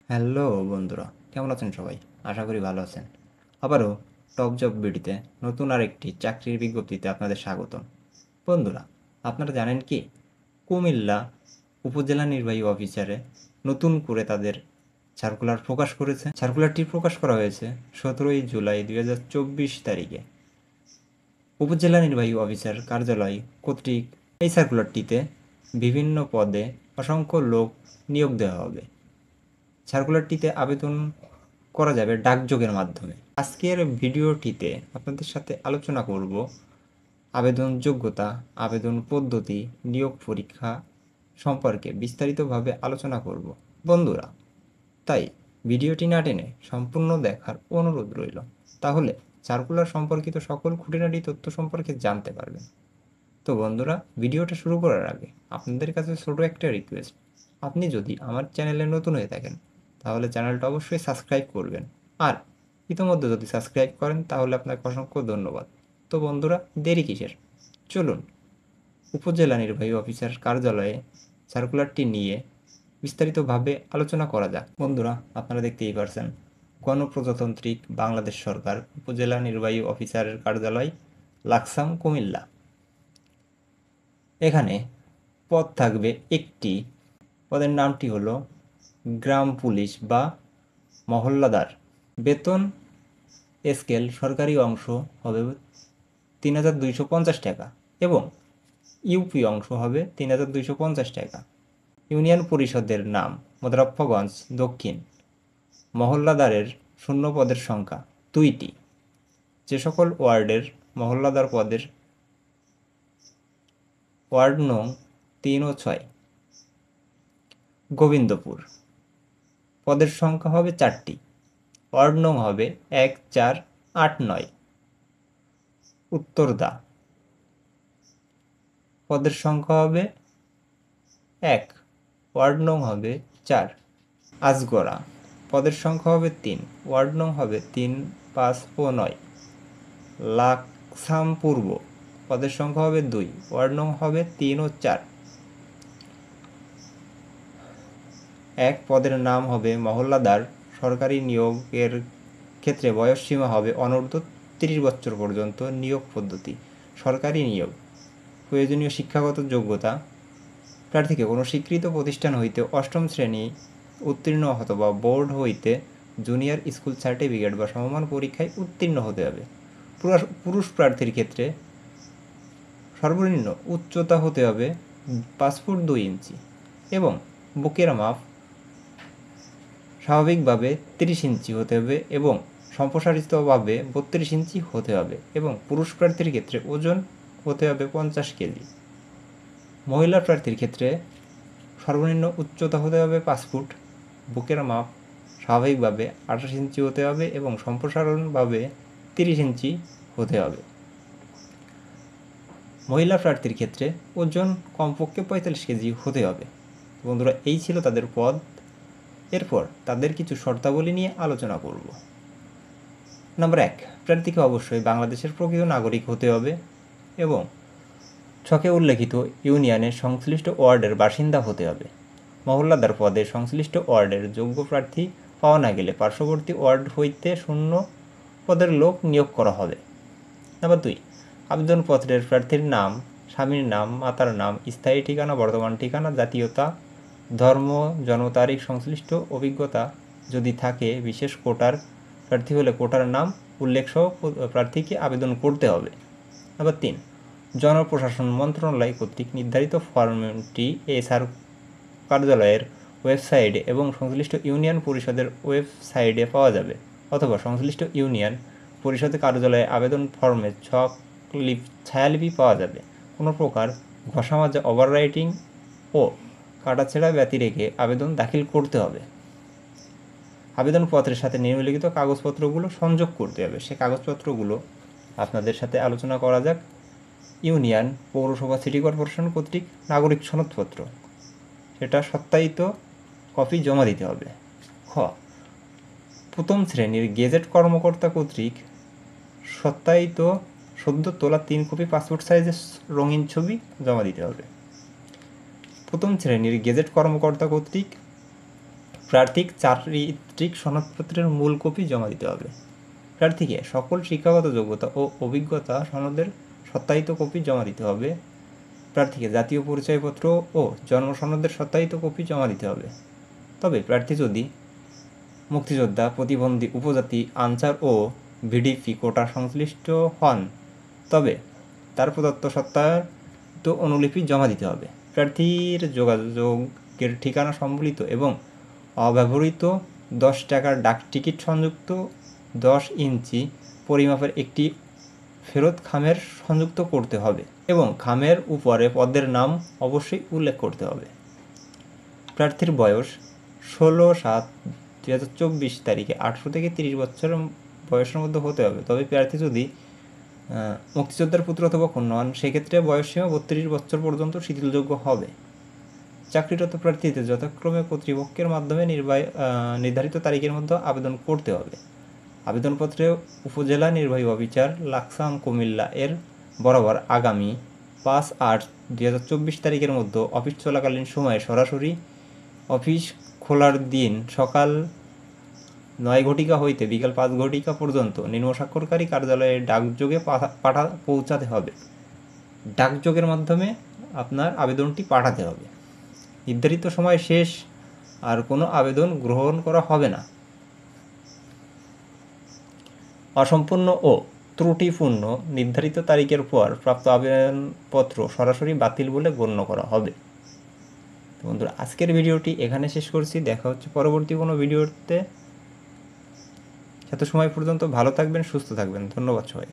Hello বন্ধুরা, কেমন আছেন সবাই? আশা করি ভালো আছেন। আবারও টপ জব বিডিতে নতুন আরেকটি চাকরির বিজ্ঞপ্তিতে আপনাদের স্বাগতম। বন্ধুরা, আপনারা জানেন কি কুমিল্লা উপজেলা নির্বাহী অফিসারে নতুন করে তাদের সার্কুলার প্রকাশ করেছে। সার্কুলারটি প্রকাশ করা হয়েছে 17ই জুলাই 2024 তারিখে। উপজেলা নির্বাহী অফিসার কার্যালয় কর্তৃক এই সার্কুলারটিতে বিভিন্ন পদে অসংখ্য লোক নিয়োগ দেওয়া হবে। সার্কুলারটিতে আবেদন করা যাবে ডাকযোগের মাধ্যমে। আজকের ভিডিওটিতে আপনাদের সাথে আলোচনা করব আবেদন যোগ্যতা, আবেদন পদ্ধতি, নিয়োগ পরীক্ষা সম্পর্কে বিস্তারিতভাবে আলোচনা করব বন্ধুরা। তাই ভিডিওটি না টেনে সম্পূর্ণ দেখার অনুরোধ রইল। তাহলে সার্কুলার সম্পর্কিত সকল খুঁটিনাটি তথ্য সম্পর্কে জানতে পারবেন। তো বন্ধুরা, ভিডিওটা শুরু করার আগে আপনাদের কাছে ছোট একটা রিকোয়েস্ট, আপনি যদি আমার চ্যানেলে নতুন হয়ে থাকেন তাহলে চ্যানেলটা অবশ্যই সাবস্ক্রাইব করবেন। আর ইতিমধ্যে যদি সাবস্ক্রাইব করেন তাহলে আপনাকে অসংখ্য ধন্যবাদ। তো বন্ধুরা, দেরি কিসের, চলুন উপজেলা নির্বাহী অফিসার কার্যালয়ে সার্কুলারটি নিয়ে বিস্তারিতভাবে আলোচনা করা যাক। বন্ধুরা, আপনারা দেখতেই পারছেন গণপ্রজাতান্ত্রিক বাংলাদেশ সরকার উপজেলা নির্বাহী অফিসারের কার্যালয়, লাকসাম, কুমিল্লা। এখানে পদ থাকবে একটি। পদের নামটি হলো গ্রাম পুলিশ বা মহল্লাদার। বেতন স্কেল সরকারি অংশ হবে ৩,২৫০ টাকা এবং ইউপি অংশ হবে ৩,২৫০ টাকা। ইউনিয়ন পরিষদের নাম মোদাফফরগঞ্জ দক্ষিণ। মহল্লাদারের শূন্য পদের সংখ্যা 2টি। যে সকল ওয়ার্ডের মহল্লাদার পদের ওয়ার্ড নং 3 ও 6। গোবিন্দপুর পদের সংখ্যা হবে 4টি। ওয়ার্ড নং হবে 1, 4, 8, 9। উত্তরদা পদের সংখ্যা হবে 1, ওয়ার্ড নং হবে 4। আজগড়া পদের সংখ্যা হবে 3, ওয়ার্ড নং হবে 3, 5 ও 9। লাকসাম পূর্ব পদের সংখ্যা হবে 2, ওয়ার্ড নং হবে 3 ও 4। এক পদের নাম হবে মহল্লাদার। সরকারি নিয়োগের ক্ষেত্রে বয়সসীমা হবে অনূর্ধ্ব 30 বছর পর্যন্ত। নিয়োগ পদ্ধতি সরকারি নিয়োগ। প্রয়োজনীয় শিক্ষাগত যোগ্যতা প্রার্থীকে কোনো স্বীকৃত প্রতিষ্ঠান হইতে 8ম শ্রেণী উত্তীর্ণ অথবা বোর্ড হইতে জুনিয়র স্কুল সার্টিফিকেট বা সমমান পরীক্ষায় উত্তীর্ণ হতে হবে। পুরুষ প্রার্থীর ক্ষেত্রে সর্বনিম্ন উচ্চতা হতে হবে 5 ফুট 2 ইঞ্চি এবং বুকের মাপ স্বাভাবিকভাবে 30 ইঞ্চি হতে হবে এবং সম্প্রসারিতভাবে 32 ইঞ্চি হতে হবে এবং পুরুষ প্রার্থীর ক্ষেত্রে ওজন হতে হবে 50 কেজি। মহিলা প্রার্থীর ক্ষেত্রে সর্বনিম্ন উচ্চতা হতে হবে 5 ফুট, বুকের মাপ স্বাভাবিকভাবে 28 ইঞ্চি হতে হবে এবং সম্প্রসারণভাবে 30 ইঞ্চি হতে হবে। মহিলা প্রার্থীর ক্ষেত্রে ওজন কমপক্ষে 45 কেজি হতে হবে। বন্ধুরা, এই ছিল তাদের পদ। এরপর তাদের কিছু শর্তাবলী নিয়ে আলোচনা করব। নম্বর 1, প্রার্থীকে অবশ্যই বাংলাদেশের প্রকৃত নাগরিক হতে হবে এবং ছকে উল্লেখিত ইউনিয়নের সংশ্লিষ্ট ওয়ার্ডের বাসিন্দা হতে হবে। মহল্লাদার পদে সংশ্লিষ্ট ওয়ার্ডের যোগ্য প্রার্থী পাওয়া না গেলে পার্শ্ববর্তী ওয়ার্ড হইতে শূন্য পদের লোক নিয়োগ করা হবে। নম্বর 2, আবেদনপত্রের প্রার্থীর নাম, স্বামীর নাম, মাতার নাম, স্থায়ী ঠিকানা, বর্তমান ঠিকানা, জাতীয়তা, ধর্ম, জন্ম তারিখ, সংশ্লিষ্ট অভিজ্ঞতা যদি থাকে, বিশেষ কোটার প্রার্থী হলে কোটার নাম উল্লেখসহ প্রার্থীকে আবেদন করতে হবে। নম্বর 3, জনপ্রশাসন মন্ত্রণালয় কর্তৃক নির্ধারিত ফরমটি এই কার্যালয়ের ওয়েবসাইটে এবং সংশ্লিষ্ট ইউনিয়ন পরিষদের ওয়েবসাইটে পাওয়া যাবে অথবা সংশ্লিষ্ট ইউনিয়ন পরিষদের কার্যালয়ে আবেদন ফর্মে ছায়ালিপি পাওয়া যাবে। কোনো প্রকার ঘষামাজা, ওভাররাইটিং ও কাটাছেঁড়া ব্যতি রেখে আবেদন দাখিল করতে হবে। আবেদনপত্রের সাথে নিম্নলিখিত কাগজপত্রগুলো সংযোগ করতে হবে। সে কাগজপত্রগুলো আপনাদের সাথে আলোচনা করা যাক। ইউনিয়ন, পৌরসভা, সিটি কর্পোরেশন কর্তৃক নাগরিক সনদপত্র, সেটা সত্যায়িত কপি জমা দিতে হবে। খ, প্রথম শ্রেণীর গেজেট কর্মকর্তা কর্তৃক সত্যায়িত সদ্য তোলা 3 কপি পাসপোর্ট সাইজের রঙিন ছবি জমা দিতে হবে। প্রথম শ্রেণীর গেজেট কর্মকর্তা কর্তৃক প্রার্থীর চারিত্রিক সনদপত্রের মূল কপি জমা দিতে হবে। প্রার্থীকে সকল শিক্ষাগত যোগ্যতা ও অভিজ্ঞতা সনদের সত্যায়িত কপি জমা দিতে হবে। প্রার্থীকে জাতীয় পরিচয়পত্র ও জন্ম সনদের সত্যায়িত কপি জমা দিতে হবে। তবে প্রার্থী যদি মুক্তিযোদ্ধা, প্রতিবন্ধী, উপজাতি, আনসার ও ভিডিপি কোটা সংশ্লিষ্ট হন তবে তার প্রদত্ত সত্যায়িত অনুলিপি জমা দিতে হবে। প্রার্থীর যোগাযোগের ঠিকানা সম্বলিত এবং অব্যবহৃত 10 টাকার ডাকটিকিট সংযুক্ত 10 ইঞ্চি পরিমাপের একটি ফেরত খামের সংযুক্ত করতে হবে এবং খামের উপরে পদের নাম অবশ্যই উল্লেখ করতে হবে। প্রার্থীর বয়স 16/7/2024 তারিখে 18 থেকে 30 বছর বয়সের মধ্যে হতে হবে। তবে প্রার্থী যদি মুক্তিযোদ্ধার পুত্র অথবা কন্যা হন সেক্ষেত্রে বয়সসীমা 32 বছর পর্যন্ত শিথিলযোগ্য হবে। চাকরিরত প্রার্থীদের যথাক্রমে কর্তৃপক্ষের মাধ্যমে নির্ধারিত তারিখের মধ্যে আবেদন করতে হবে। আবেদনপত্রে উপজেলা নির্বাহী অফিসার লাকসাম কুমিল্লা এর বরাবর আগামী 5/8/2024 তারিখের মধ্যে অফিস চলাকালীন সময়ে সরাসরি অফিস খোলার দিন সকাল 9 ঘটিকা হইতে বিকাল 5 ঘটিকা পর্যন্ত নিম্ন স্বাক্ষরকারী কার্যালয়ে ডাকযোগে পৌঁছাতে হবে। ডাকযোগের মাধ্যমে আপনার আবেদনটি পাঠাতে হবে। নির্ধারিত সময় শেষ আর কোনো আবেদন গ্রহণ করা হবে না। অসম্পূর্ণ ও ত্রুটিপূর্ণ নির্ধারিত তারিখের পর প্রাপ্ত আবেদনপত্র সরাসরি বাতিল বলে গণ্য করা হবে। তো বন্ধুরা, আজকের ভিডিওটি এখানে শেষ করছি। দেখা হচ্ছে পরবর্তী কোনো ভিডিওতে। তত সময় পর্যন্ত ভালো থাকবেন, সুস্থ থাকবেন। ধন্যবাদ সবাই।